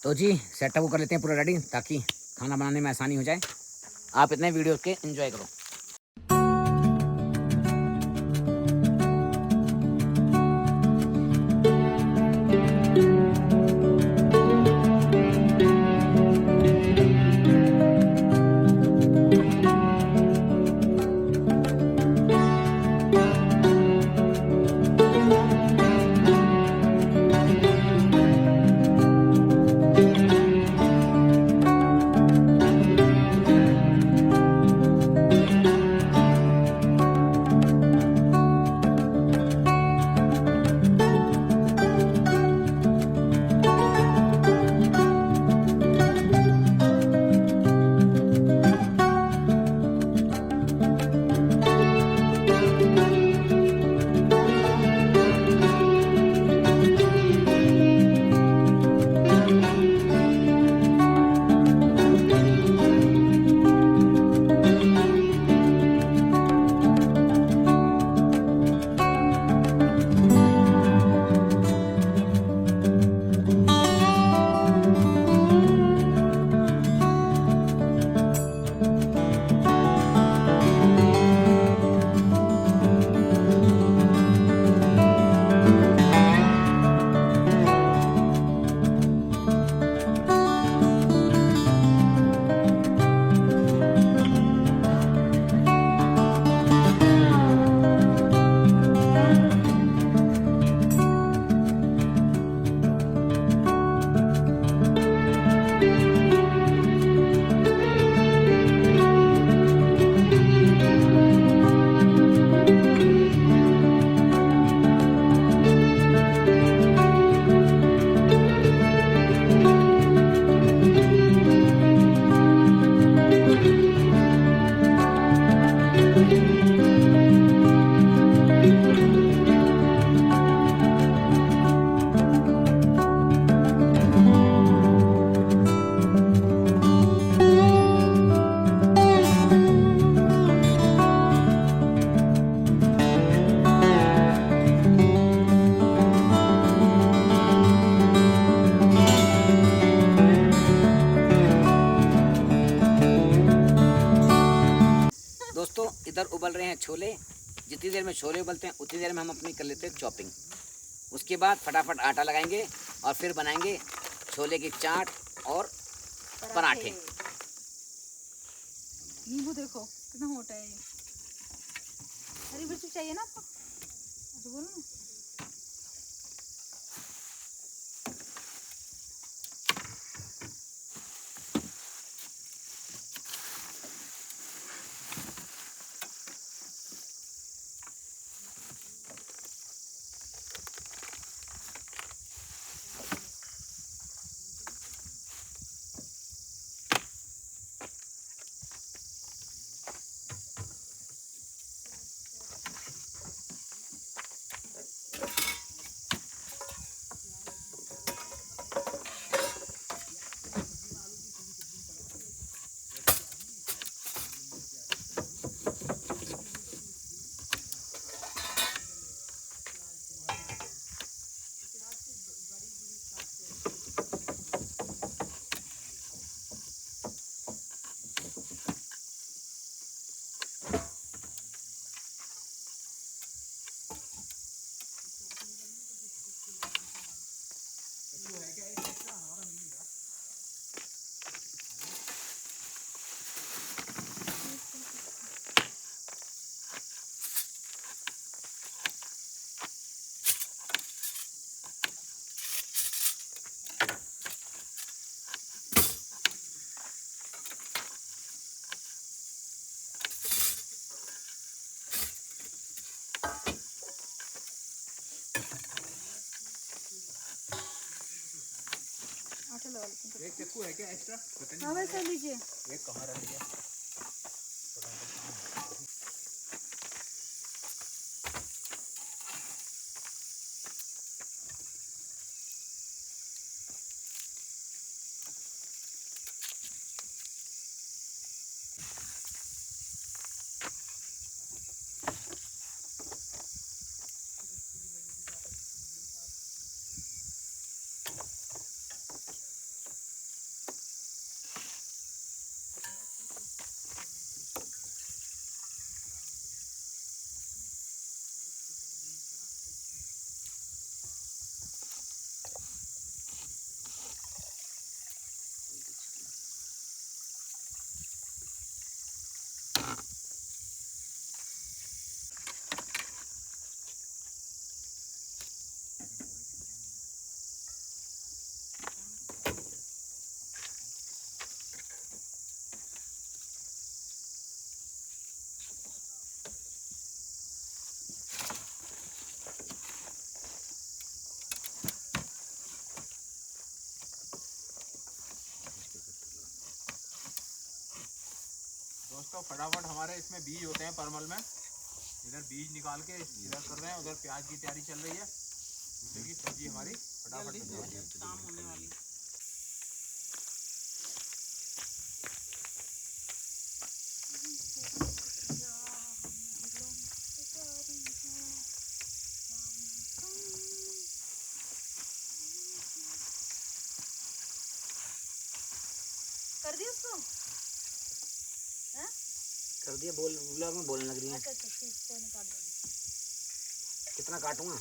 तो जी सेटअप को कर लेते हैं पूरा रेडी, ताकि खाना बनाने में आसानी हो जाए। आप इतने वीडियो के एंजॉय करो। दोस्तों इधर उबल रहे हैं छोले। जितनी देर में छोले उबलते हैं उतनी देर में हम अपनी कर लेते हैं चॉपिंग। उसके बाद फटाफट आटा लगाएंगे और फिर बनाएंगे छोले की चाट और पराठे। नींबू देखो कितना मोटा है ये। हरी मिर्च चाहिए ना आपको? तो बोलो ना। आटा लगा लेते हैं। एक चक्कू है क्या एक्स्ट्रा? हाँ वैसे लीजिए। एक कहाँ रह गया? दोस्तों फटाफट हमारे इसमें बीज होते हैं परमल में, इधर बीज निकाल के इधर कर रहे हैं, उधर प्याज की तैयारी चल रही है, जिससे कि सब्जी हमारी फटाफट बन जाएगी। शाम होने वाली। कर दी उसको? कर दिया, ब्लॉग में बोलने लग रही है। अच्छा अच्छा ठीक, कोई नहीं, काट देंगे। कितना काटूंगा?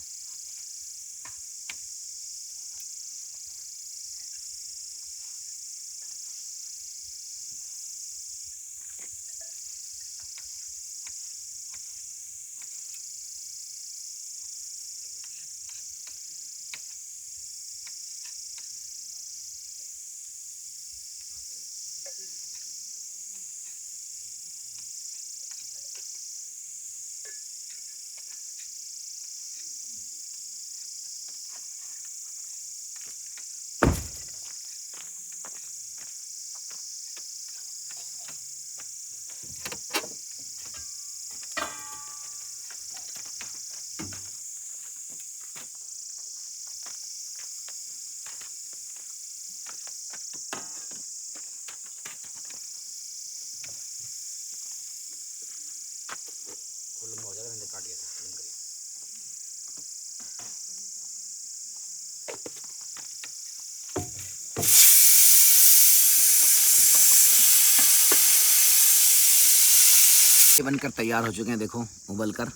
लंबा हो जाएगा, मैंने काट दिया था। बनकर तैयार हो चुके हैं, देखो उबल कर,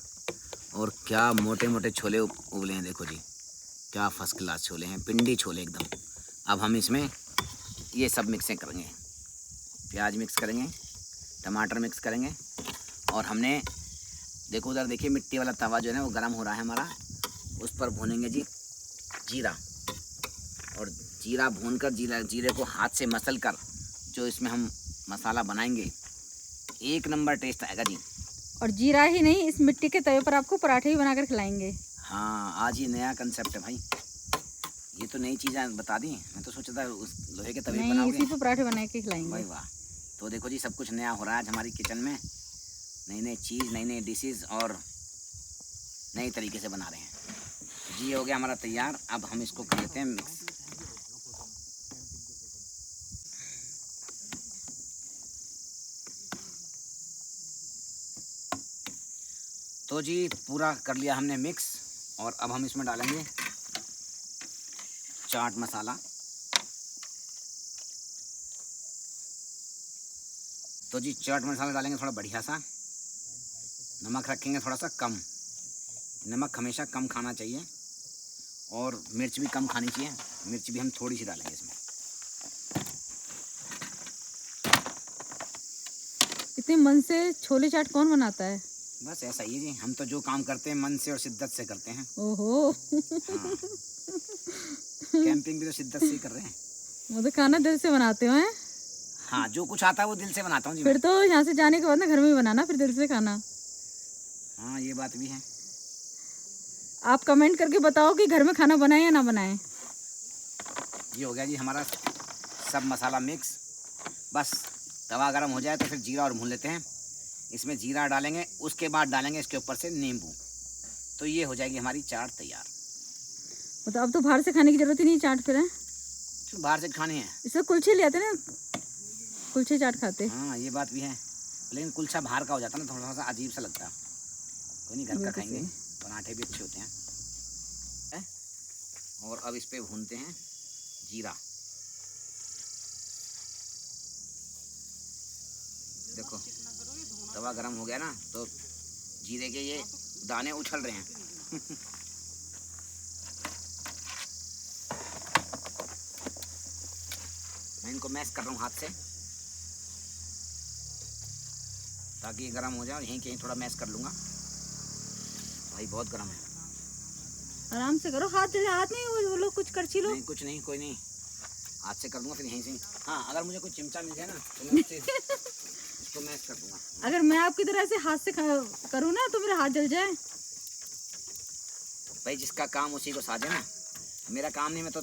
और क्या मोटे मोटे छोले उबले हैं, देखो जी क्या फर्स्ट क्लास छोले हैं, पिंडी छोले एकदम। अब हम इसमें ये सब मिक्सिंग करेंगे, प्याज मिक्स करेंगे, टमाटर मिक्स करेंगे, और हमने देखो उधर देखिए मिट्टी वाला तवा जो है ना वो गर्म हो रहा है हमारा, उस पर भूनेंगे जी जीरा, और जीरा भूनकर जीरे को हाथ से मसल कर जो इसमें हम मसाला बनाएंगे, एक नंबर टेस्ट आएगा जी। और जीरा ही नहीं, इस मिट्टी के तवे पर आपको पराठे भी बनाकर खिलाएंगे। हाँ, आज ये नया कंसेप्ट है भाई, ये तो नई चीज़ें बता दी। मैं तो सोचा था उस लोहे के तवे पर बनाओगे, इसी पे पराठे बना के खिलाएंगे। भाई वाह। तो देखो जी सब कुछ नया हो रहा है आज हमारी किचन में, नई नई चीज़, नई नई डिशेज़, और नई तरीके से बना रहे हैं जी। हो गया हमारा तैयार, अब हम इसको कर लेते हैं मिक्स। तो जी पूरा कर लिया हमने मिक्स, और अब हम इसमें डालेंगे चाट मसाला। तो जी चाट मसाला डालेंगे थोड़ा बढ़िया सा, नमक रखेंगे थोड़ा सा कम, नमक हमेशा कम खाना चाहिए, और मिर्च भी कम खानी चाहिए, मिर्च भी हम थोड़ी सी डालेंगे इसमें। इतने मन से छोले चाट कौन बनाता है? बस ऐसा ही है जी, हम तो जो काम करते हैं मन से और शिद्दत से करते हैं। ओहो। हाँ। कैंपिंग भी तो शिद्दत से ही कर रहे हैं। वो तो खाना दिल से बनाते हो हैं? हाँ, जो कुछ आता है वो दिल से बनाता हूँ जी। फिर तो यहाँ से जाने के बाद ना घर में ही बनाना, फिर दिल से खाना। हाँ, ये बात भी है। आप कमेंट करके बताओ कि घर में खाना बनाए या ना बनाए। ये हो गया जी हमारा सब मसाला मिक्स। बस तवा गरम हो जाए तो फिर जीरा और भून लेते हैं। इसमें जीरा डालेंगे, उसके बाद डालेंगे इसके ऊपर से नींबू, तो ये हो जाएगी हमारी चाट तैयार। मतलब अब तो बाहर से खाने की जरूरत ही नहीं चाट फिर है? तो बाहर से खाने हैं। इससे कुलचे ले आते ना, कुलचे चाट खाते। हाँ, ये बात भी है, लेकिन कुलचा बाहर का हो जाता ना, थोड़ा सा अजीब सा लगता है। कोई नहीं, घर का खाएंगे, पराठे भी अच्छे होते हैं। और अब इस पे भूनते हैं जीरा। देखो तवा गरम हो गया ना, तो जीरे के ये दाने उछल रहे हैं। मैं इनको मैश कर रहा हूँ हाथ से, ताकि ये गरम हो जाए, और यहीं कहीं थोड़ा मैश कर लूँगा। भाई बहुत गरम है। आराम से करो, हाथ नहीं वो लोग कुछ करछी लो। नहीं, कुछ नहीं, कोई नहीं, हाथ से कर दूँगा फिर यहीं से। हाँ, अगर मुझे कोई चिमटा मिल जाए ना तो मैं उससे इसको मैश कर दूँगा। अगर मैं आपकी तरह से हाथ से करूँ ना तो मेरा हाथ जल जाए। भाई जिसका काम उसी को साझे ना, मेरा काम नहीं, मैं तो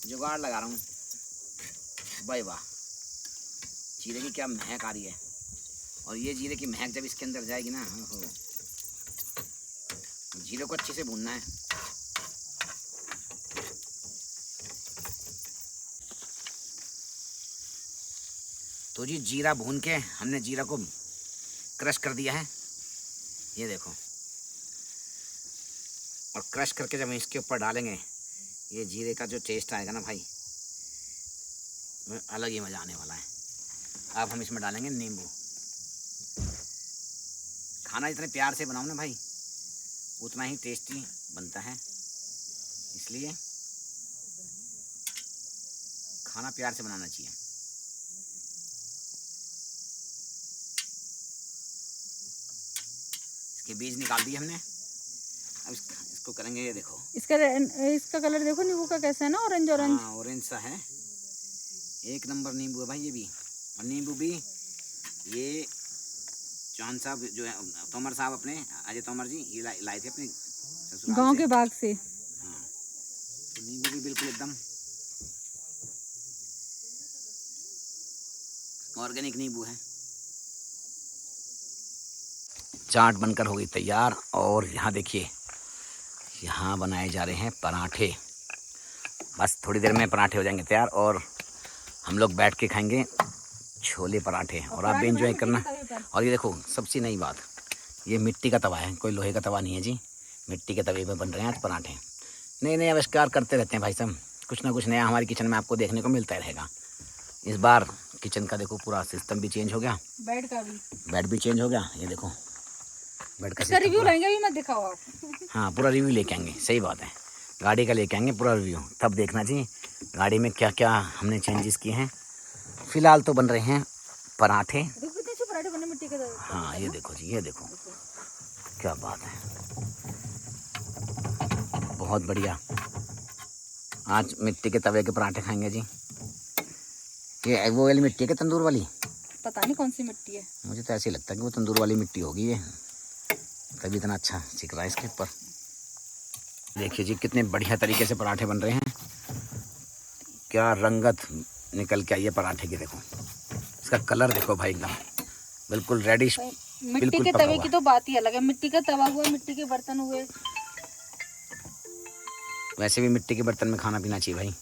जुगाड़ लगा रहा हूँ। भाई वाह, जीरे की क्या महक आ रही है, और ये जीरे की महक जब इसके अंदर जाएगी ना, हो जीरे को अच्छे से भूनना है। तो जी जीरा भून के हमने जीरा को क्रश कर दिया है, ये देखो। और क्रश करके जब हम इसके ऊपर डालेंगे, ये जीरे का जो टेस्ट आएगा ना भाई, अलग ही मज़ा आने वाला है। अब हम इसमें डालेंगे नींबू। खाना जितने प्यार से बनाओ ना भाई, उतना ही टेस्टी बनता है, इसलिए खाना प्यार से बनाना चाहिए। इसके बीज निकाल दिए हमने, अब इसको करेंगे, ये देखो इसका कलर देखो नींबू का कैसा है ना, ऑरेंज ऑरेंज। हाँ ऑरेंज सा है, एक नंबर नींबू है भाई ये भी। और नींबू भी ये चौहान साहब जो है, तोमर साहब अपने, अजय तोमर जी, ये लाए थे अपने गांव के बाग से। हाँ, तो नींबू भी बिल्कुल एकदम ऑर्गेनिक नींबू है। चाट बनकर हो गई तैयार, और यहाँ देखिए, यहाँ बनाए जा रहे हैं पराठे। बस थोड़ी देर में पराठे हो जाएंगे तैयार, और हम लोग बैठ के खाएंगे छोले पराठे, और आप भी एंजॉय करना। और ये देखो सबसे नई बात, ये मिट्टी का तवा है, कोई लोहे का तवा नहीं है जी, मिट्टी के तवे पे बन रहे हैं आज पराठे। नए नए आविष्कार करते रहते हैं भाई साहब, कुछ ना कुछ नया हमारी किचन में आपको देखने को मिलता रहेगा। इस बार किचन का देखो पूरा सिस्टम भी चेंज हो गया, बेड भी चेंज हो गया। ये देखो बेड का रिव्यू लेंगे, अभी मत दिखाओ आप। हाँ पूरा रिव्यू लेके आएंगे, सही बात है, गाड़ी का लेके आएंगे पूरा रिव्यू, तब देखना जी गाड़ी में क्या क्या हमने चेंजेस किए हैं। फिलहाल तो बन रहे हैं पराठे। पराठे बने मिट्टी के। हाँ ये देखो जी, ये देखो क्या बात है, बहुत बढ़िया। आज मिट्टी के तवे के पराठे खाएंगे जी। ये वो वाली मिट्टी है कि तंदूर वाली? पता नहीं कौन सी मिट्टी है, मुझे तो ऐसे ही लगता है कि वो तंदूर वाली मिट्टी होगी, ये तभी इतना अच्छा सीख रहा है इसके ऊपर। देखिए जी कितने बढ़िया तरीके से पराठे बन रहे हैं, क्या रंगत निकल के आई है पराठे की। देखो इसका कलर देखो भाई, एकदम बिल्कुल रेडिश। मिट्टी के तवे की तो बात ही अलग है, मिट्टी का तवा हुआ, मिट्टी के बर्तन हुए। वैसे भी मिट्टी के बर्तन में खाना पीना चाहिए भाई।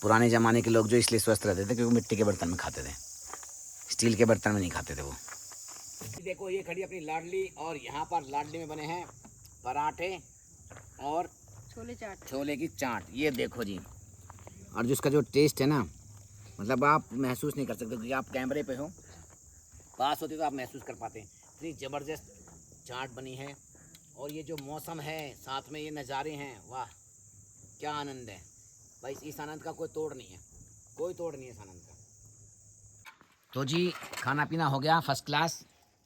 पुराने ज़माने के लोग जो इसलिए स्वस्थ रहते थे क्योंकि मिट्टी के बर्तन में खाते थे, स्टील के बर्तन में नहीं खाते थे वो। देखो ये खड़ी अपनी लाडली, और यहाँ पर लाडली में बने हैं पराठे और छोले की चाट। ये देखो जी, और जो इसका जो टेस्ट है ना, मतलब आप महसूस नहीं कर सकते, क्योंकि आप कैमरे पे हो, पास होते तो आप महसूस कर पाते हैं। इतनी ज़बरदस्त चाट बनी है, और ये जो मौसम है, साथ में ये नज़ारे हैं, वाह क्या आनंद है भाई। इस आनंद का कोई तोड़ नहीं है, कोई तोड़ नहीं है इस आनंद का। तो जी खाना पीना हो गया फर्स्ट क्लास,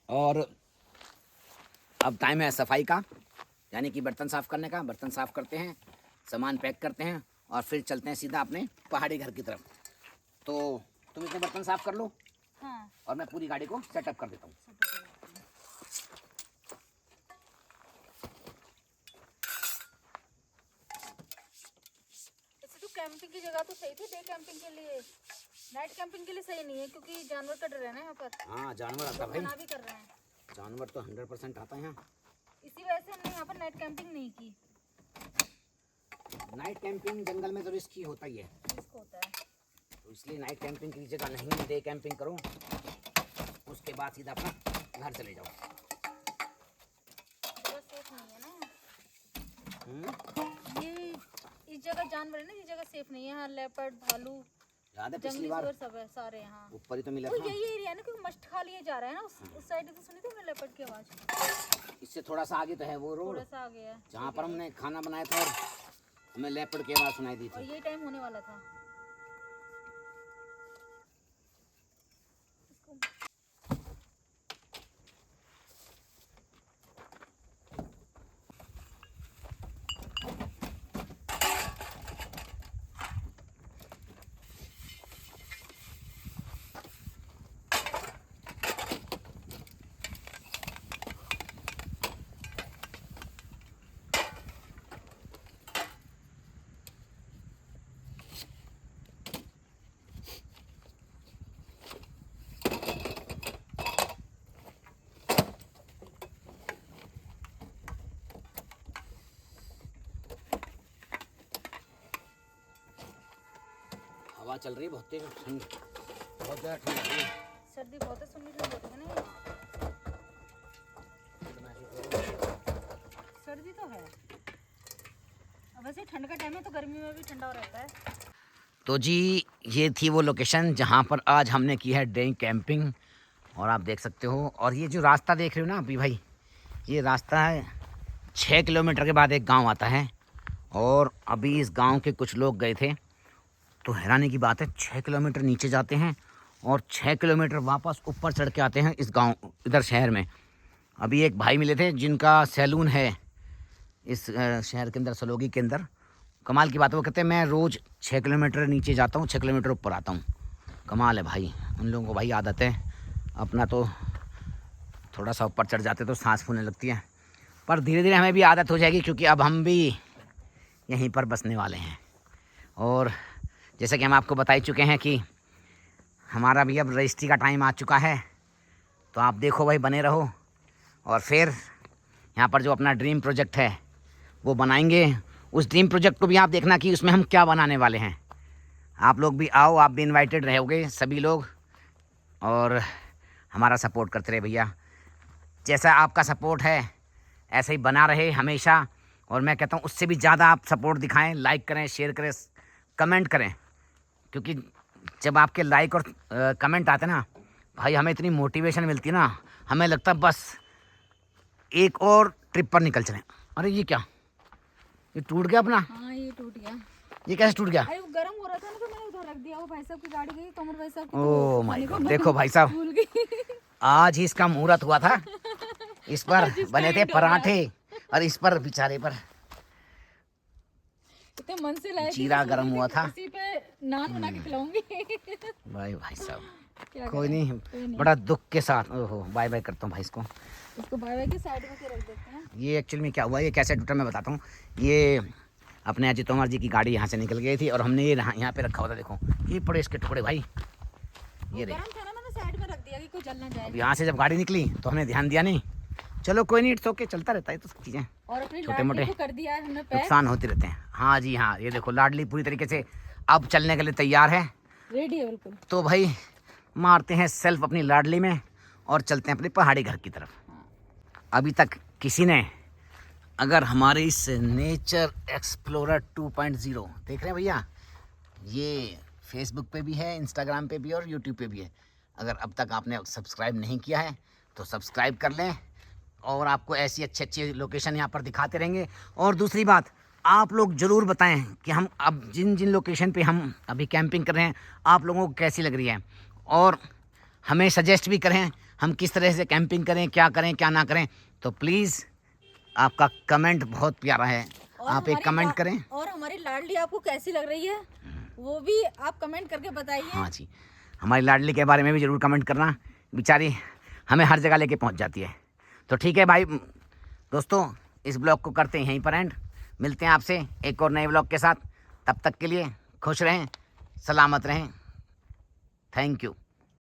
और अब टाइम है सफाई का, यानी कि बर्तन साफ़ करने का। बर्तन साफ़ करते हैं, सामान पैक करते हैं, और फिर चलते हैं सीधा अपने पहाड़ी घर की तरफ। तो तुम इतने बर्तन साफ़ कर लो, हाँ, और मैं पूरी गाड़ी को सेटअप कर देता हूँ। कैंपिंग की जगह तो सही थी, डे कैंपिंग के लिए। नाइट कैंपिंग के लिए सही नहीं है, क्योंकि जानवर का डर है ना यहाँ पर। हाँ जानवर आता भाई, मना भी कर रहे हैं, जानवर तो 100% आता है यहाँ। इसी वजह से हमने यहाँ पर नाइट कैंपिंग नहीं की। नाइट कैंपिंग जंगल में तो रिस्क ही होता ही है, रिस्क होता है, तो इसलिए नाइट कैंपिंग की जगह नहीं, डे कैंपिंग करो, उसके बाद सीधा अपना घर चले जाओ। जगह सेफ नहीं है ना ये, इस जगह जानवर है ना, इस जगह सेफ नहीं है। यहाँ लेपर्ड, भालू, याद है पिछली जंगली बार सुअर सब है सारे यहाँ। ऊपर ही तो मिला वो था। यही एरिया है ना, क्योंकि मस्ट खा लिए जा रहे हैं ना। उस साइड तो सुनी थी हमने लेपर्ड की आवाज। इससे थोड़ा सा आगे तो है वो रोड, थोड़ा सा आगे है जहाँ पर हमने खाना बनाया था, और हमें लेपर्ड की आवाज़ सुनाई दी और थी। यही टाइम होने वाला था। हवा चल रही है बहुत तेज, ठंड बहुत ज़्यादा ठंड लग रही है। सर्दी बहुत है, सुनने में बहुत है ना। सर्दी तो है, अब वैसे ठंड का टाइम है तो गर्मी में भी ठंडा हो रहता है। तो जी ये थी वो लोकेशन जहाँ पर आज हमने की है डे कैंपिंग, और आप देख सकते हो। और ये जो रास्ता देख रहे हो ना अभी भाई, ये रास्ता है 6 किलोमीटर के बाद एक गांव आता है, और अभी इस गांव के कुछ लोग गए थे, तो हैरानी की बात है 6 किलोमीटर नीचे जाते हैं और 6 किलोमीटर वापस ऊपर चढ़ के आते हैं इस गांव, इधर शहर में। अभी एक भाई मिले थे जिनका सैलून है इस शहर के अंदर, सलोगी के अंदर। कमाल की बात है, वो कहते हैं मैं रोज़ 6 किलोमीटर नीचे जाता हूँ, 6 किलोमीटर ऊपर आता हूँ। कमाल है भाई, उन लोगों को भाई आदत है। अपना तो थोड़ा सा ऊपर चढ़ जाते तो सांस फूलने लगती है, पर धीरे धीरे हमें भी आदत हो जाएगी, क्योंकि अब हम भी यहीं पर बसने वाले हैं। और जैसे कि हम आपको बता ही चुके हैं कि हमारा भी अब रजिस्ट्री का टाइम आ चुका है, तो आप देखो भाई, बने रहो। और फिर यहाँ पर जो अपना ड्रीम प्रोजेक्ट है वो बनाएंगे। उस ड्रीम प्रोजेक्ट को भी आप देखना कि उसमें हम क्या बनाने वाले हैं। आप लोग भी आओ, आप भी इनवाइटेड रहोगे सभी लोग, और हमारा सपोर्ट करते रहे भैया। जैसा आपका सपोर्ट है ऐसे ही बना रहे हमेशा, और मैं कहता हूँ उससे भी ज़्यादा आप सपोर्ट दिखाएं, लाइक करें, शेयर करें, कमेंट करें, क्योंकि जब आपके लाइक और कमेंट आते ना भाई, हमें इतनी मोटिवेशन मिलती है ना, हमें लगता है बस एक और ट्रिप पर निकल चलें। अरे ये क्या, ये टूट गया अपना? हाँ ये टूट गया। ये कैसे टूट गया? अरे वो गर्म हो रहा था ना, तो मैंने उधर रख दिया। वो भाई साहब की गाड़ी गई, तोमर भाई साहब की, ओह माय गॉड, देखो भाई साहब, भूल गई। आज ही इसका मुहूर्त हुआ था। इस पर बने थे पराठे, और इस पर बेचारे पर इतने मन से लाए थे, जीरा गर्म हुआ था। इसी पे नान बना के खिलाऊंगी। भाई साहब, क्या कोई करें? नहीं, बड़ा दुख के साथ ओहो बाय बाय करता हूँ भाई इसको। इसको बाय बाय के साइड में के रख देते हैं। ये एक्चुअली में क्या हुआ, ये कैसे टूटा मैं बताता हूँ। ये अपने अजय तोमर जी की गाड़ी यहाँ से निकल गई थी, और हमने ये यहाँ पे रखा हुआ था। देखो ये पड़े इसके टुकड़े भाई, ये गरम था ना, मैंने साइड में रख दिया कि कोई जल ना जाए। अब यहाँ से जब गाड़ी निकली तो हमने ध्यान दिया नहीं। चलो कोई नहीं, इट्स ओके, चलता रहता है तो सब चीज़ें, और अपनी छोटे मोटे लाडली को कर दिया है हमने पैक, नुकसान होते रहते हैं। हाँ जी हाँ, ये देखो लाडली पूरी तरीके से अब चलने के लिए तैयार है। रेडी है बिल्कुल। तो भाई मारते हैं सेल्फ अपनी लाडली में और चलते हैं अपने पहाड़ी घर की तरफ। अभी तक किसी ने अगर हमारे इस नेचर एक्सप्लोरर 2.0 देख रहे हैं भैया, ये फेसबुक पे भी है, इंस्टाग्राम पे भी और यूट्यूब पे भी है, अगर अब तक आपने सब्सक्राइब नहीं किया है तो सब्सक्राइब कर लें, और आपको ऐसी अच्छी अच्छी लोकेशन यहाँ पर दिखाते रहेंगे। और दूसरी बात, आप लोग ज़रूर बताएं कि हम अब जिन जिन लोकेशन पे हम अभी कैंपिंग कर रहे हैं आप लोगों को कैसी लग रही है, और हमें सजेस्ट भी करें हम किस तरह से कैंपिंग करें, क्या करें क्या ना करें। तो प्लीज़ आपका कमेंट बहुत प्यारा है, आप एक कमेंट करें। और हमारी लाडली आपको कैसी लग रही है वो भी आप कमेंट करके बताइए। हाँ जी, हमारी लाडली के बारे में भी ज़रूर कमेंट करना, बेचारी हमें हर जगह लेके पहुंच जाती है। तो ठीक है भाई दोस्तों, इस ब्लॉग को करते हैं यहीं पर एंड, मिलते हैं आपसे एक और नए ब्लॉग के साथ। तब तक के लिए खुश रहें, सलामत रहें। Thank you.